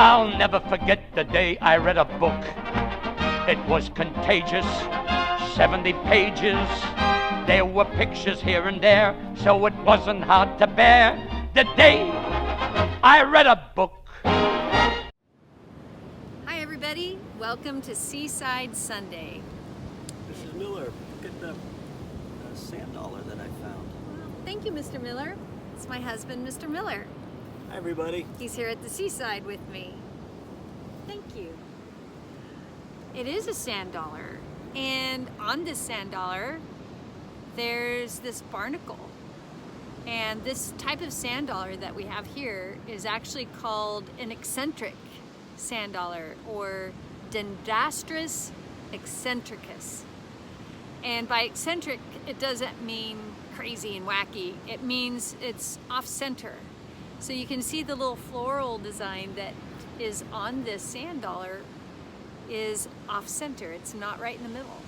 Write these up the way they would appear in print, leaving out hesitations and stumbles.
I'll never forget the day I read a book. It was contagious, 70 pages. There were pictures here and there, so it wasn't hard to bear. The day I read a book. Hi everybody, welcome to Seaside Sunday. Mrs. Miller, look at the sand dollar that I found. Well, thank you, Mr. Miller. It's my husband, Mr. Miller. Hi everybody. He's here at the seaside with me. Thank you. It is a sand dollar, and on this sand dollar there's this barnacle. And this type of sand dollar that we have here is actually called an eccentric sand dollar, or Dendrostris eccentricus. And by eccentric, it doesn't mean crazy and wacky. It means it's off-center. So you can see the little floral design that is on this sand dollar is off-center. It's not right in the middle.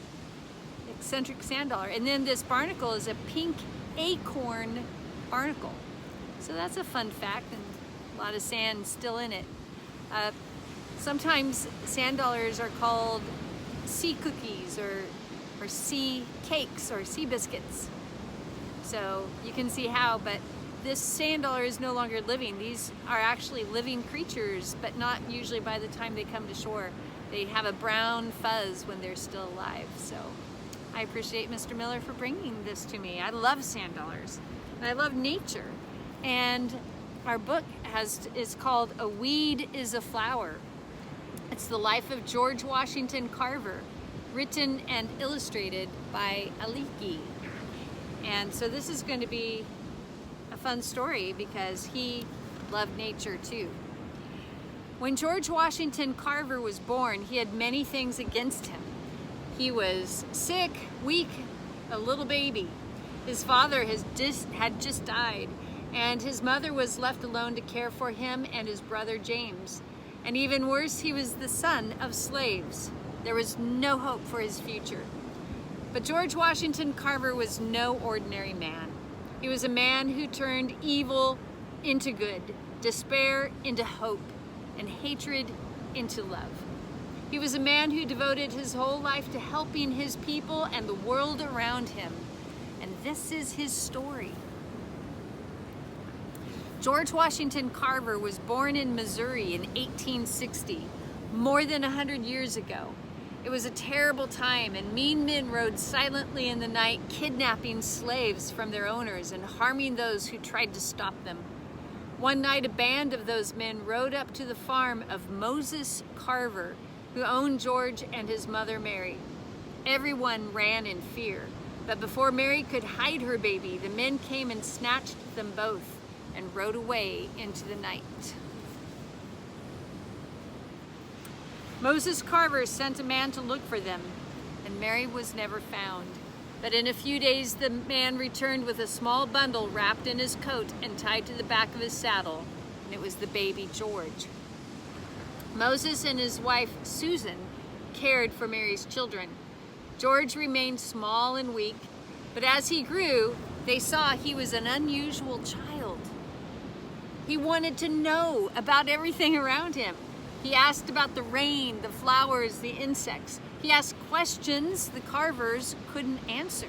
Eccentric sand dollar. And then this barnacle is a Pink Acorn Barnacle. So that's a fun fact, and a lot of sand still in it. Sometimes sand dollars are called sea cookies or sea cakes or sea biscuits. So you can see how, but this sand dollar is no longer living. These are actually living creatures, but not usually by the time they come to shore. They have a brown fuzz when they're still alive. So I appreciate Mr. Miller for bringing this to me. I love sand dollars, and I love nature. And our book is called A Weed is a Flower. It's the life of George Washington Carver, written and illustrated by ALIKI. And so this is going to be a fun story because he loved nature too. When George Washington Carver was born, he had many things against him. He was sick, weak, a little baby. His father had just died, and his mother was left alone to care for him and his brother James. And even worse, he was the son of slaves. There was no hope for his future. But George Washington Carver was no ordinary man. He was a man who turned evil into good, despair into hope, and hatred into love. He was a man who devoted his whole life to helping his people and the world around him. And this is his story. George Washington Carver was born in Missouri in 1860, more than 100 years ago. It was a terrible time, and mean men rode silently in the night, kidnapping slaves from their owners and harming those who tried to stop them. One night, a band of those men rode up to the farm of Moses Carver, who owned George and his mother Mary. Everyone ran in fear, but before Mary could hide her baby, the men came and snatched them both and rode away into the night. Moses Carver sent a man to look for them, and Mary was never found. But in a few days, the man returned with a small bundle wrapped in his coat and tied to the back of his saddle, and it was the baby George. Moses and his wife Susan cared for Mary's children. George remained small and weak, but as he grew, they saw he was an unusual child. He wanted to know about everything around him. He asked about the rain, the flowers, the insects. He asked questions the Carvers couldn't answer.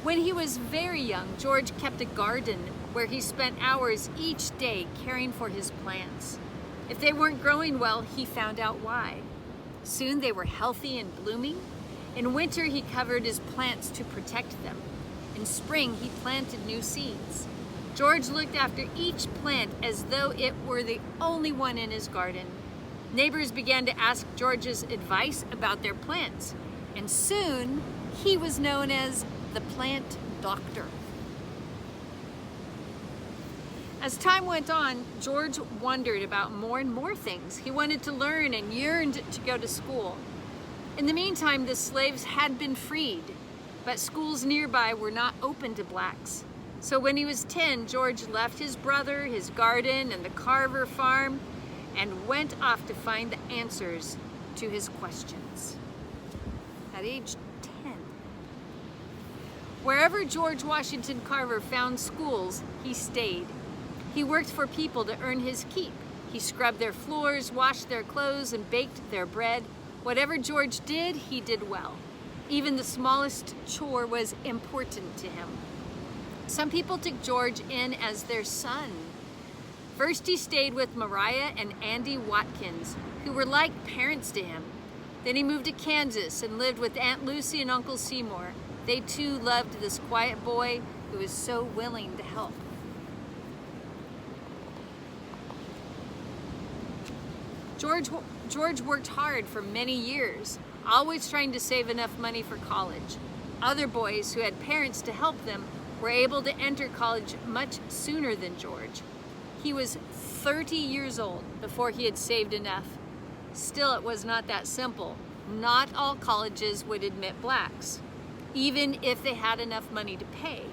When he was very young, George kept a garden where he spent hours each day caring for his plants. If they weren't growing well, he found out why. Soon they were healthy and blooming. In winter, he covered his plants to protect them. In spring, he planted new seeds. George looked after each plant as though it were the only one in his garden. Neighbors began to ask George's advice about their plants, and soon he was known as the plant doctor. As time went on, George wondered about more and more things. He wanted to learn and yearned to go to school. In the meantime, the slaves had been freed, but schools nearby were not open to blacks. So when he was 10, George left his brother, his garden, and the Carver farm, and went off to find the answers to his questions. At age 10. Wherever George Washington Carver found schools, he stayed. He worked for people to earn his keep. He scrubbed their floors, washed their clothes, and baked their bread. Whatever George did, he did well. Even the smallest chore was important to him. Some people took George in as their son. First, he stayed with Mariah and Andy Watkins, who were like parents to him. Then he moved to Kansas and lived with Aunt Lucy and Uncle Seymour. They too loved this quiet boy who was so willing to help. George worked hard for many years, always trying to save enough money for college. Other boys who had parents to help them were able to enter college much sooner than George. He was 30 years old before he had saved enough. Still, it was not that simple. Not all colleges would admit blacks, even if they had enough money to pay.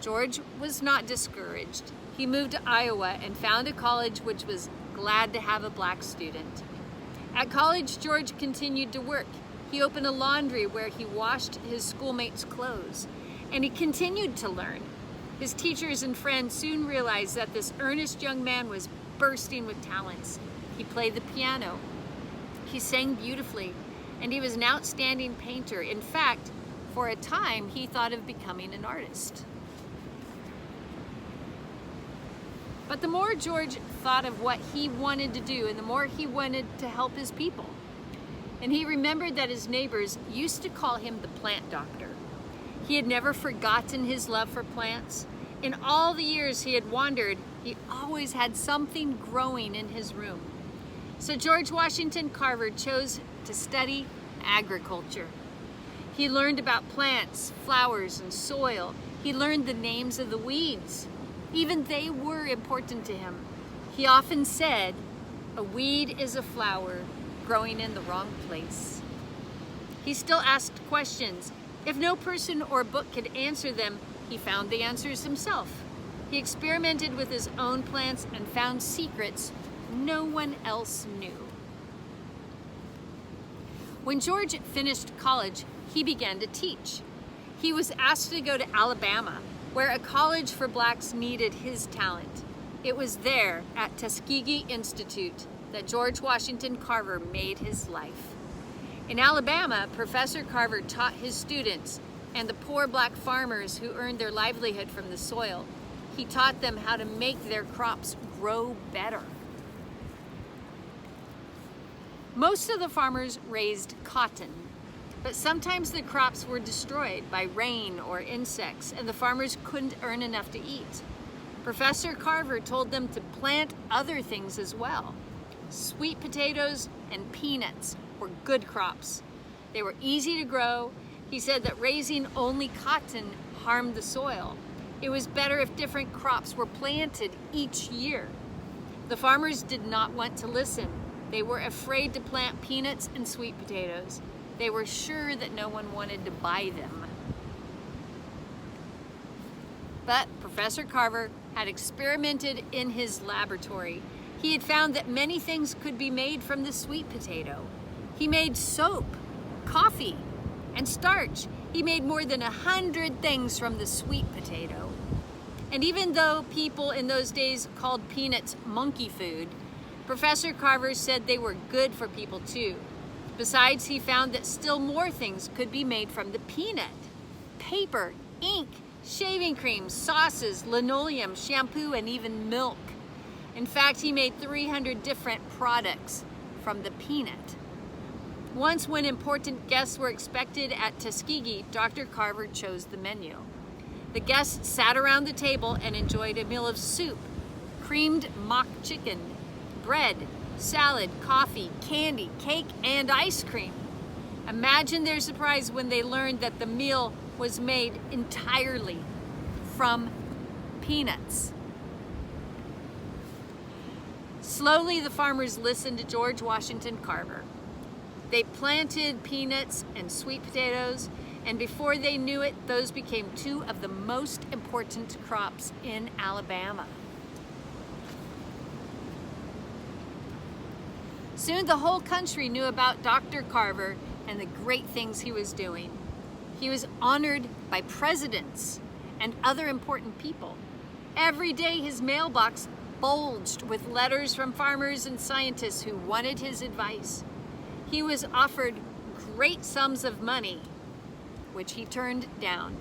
George was not discouraged. He moved to Iowa and found a college which was glad to have a black student. At college, George continued to work. He opened a laundry where he washed his schoolmates' clothes, and he continued to learn. His teachers and friends soon realized that this earnest young man was bursting with talents. He played the piano, he sang beautifully, and he was an outstanding painter. In fact, for a time, he thought of becoming an artist. But the more George thought of what he wanted to do, and the more he wanted to help his people. And he remembered that his neighbors used to call him the plant doctor. He had never forgotten his love for plants. In all the years he had wandered, he always had something growing in his room. So George Washington Carver chose to study agriculture. He learned about plants, flowers, and soil. He learned the names of the weeds. Even they were important to him. He often said, "A weed is a flower growing in the wrong place." He still asked questions. If no person or book could answer them, he found the answers himself. He experimented with his own plants and found secrets no one else knew. When George finished college, he began to teach. He was asked to go to Alabama, where a college for blacks needed his talent. It was there, at Tuskegee Institute, that George Washington Carver made his life. In Alabama, Professor Carver taught his students and the poor black farmers who earned their livelihood from the soil. He taught them how to make their crops grow better. Most of the farmers raised cotton, but sometimes the crops were destroyed by rain or insects, and the farmers couldn't earn enough to eat. Professor Carver told them to plant other things as well. Sweet potatoes and peanuts were good crops. They were easy to grow. He said that raising only cotton harmed the soil. It was better if different crops were planted each year. The farmers did not want to listen. They were afraid to plant peanuts and sweet potatoes. They were sure that no one wanted to buy them. But Professor Carver had experimented in his laboratory. He had found that many things could be made from the sweet potato. He made soap, coffee, and starch. He made more than 100 things from the sweet potato. And even though people in those days called peanuts monkey food, Professor Carver said they were good for people too. Besides, he found that still more things could be made from the peanut. Paper, ink, shaving cream, sauces, linoleum, shampoo, and even milk. In fact, he made 300 different products from the peanut. Once, when important guests were expected at Tuskegee, Dr. Carver chose the menu. The guests sat around the table and enjoyed a meal of soup, creamed mock chicken, bread, salad, coffee, candy, cake, and ice cream. Imagine their surprise when they learned that the meal was made entirely from peanuts. Slowly, the farmers listened to George Washington Carver. They planted peanuts and sweet potatoes, and before they knew it, those became two of the most important crops in Alabama. Soon the whole country knew about Dr. Carver and the great things he was doing. He was honored by presidents and other important people. Every day his mailbox bulged with letters from farmers and scientists who wanted his advice. He was offered great sums of money, which he turned down.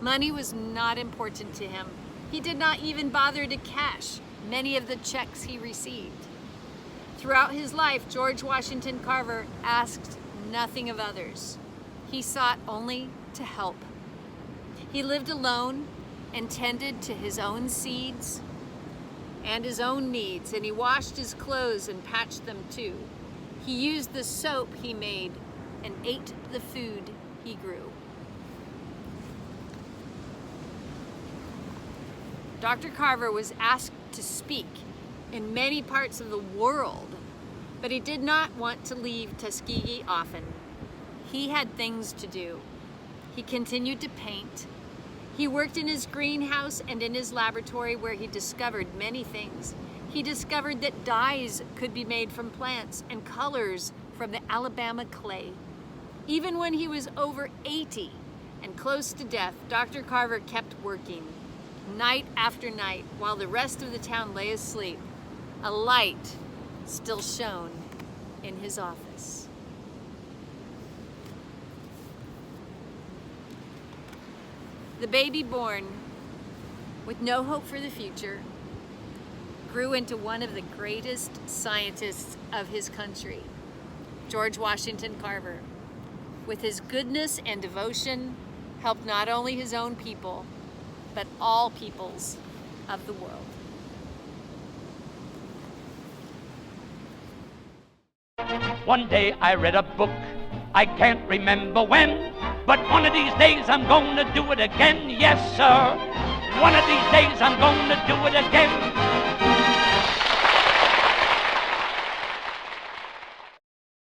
Money was not important to him. He did not even bother to cash many of the checks he received. Throughout his life, George Washington Carver asked nothing of others. He sought only to help. He lived alone and tended to his own seeds and his own needs, and he washed his clothes and patched them too. He used the soap he made and ate the food he grew. Dr. Carver was asked to speak in many parts of the world, but he did not want to leave Tuskegee often. He had things to do. He continued to paint. He worked in his greenhouse and in his laboratory, where he discovered many things. He discovered that dyes could be made from plants and colors from the Alabama clay. Even when he was over 80 and close to death, Dr. Carver kept working night after night while the rest of the town lay asleep. A light still shone in his office. The baby born with no hope for the future grew into one of the greatest scientists of his country, George Washington Carver. With his goodness and devotion, helped not only his own people, but all peoples of the world. One day I read a book, I can't remember when, but one of these days I'm gonna do it again, yes sir. One of these days I'm gonna do it again.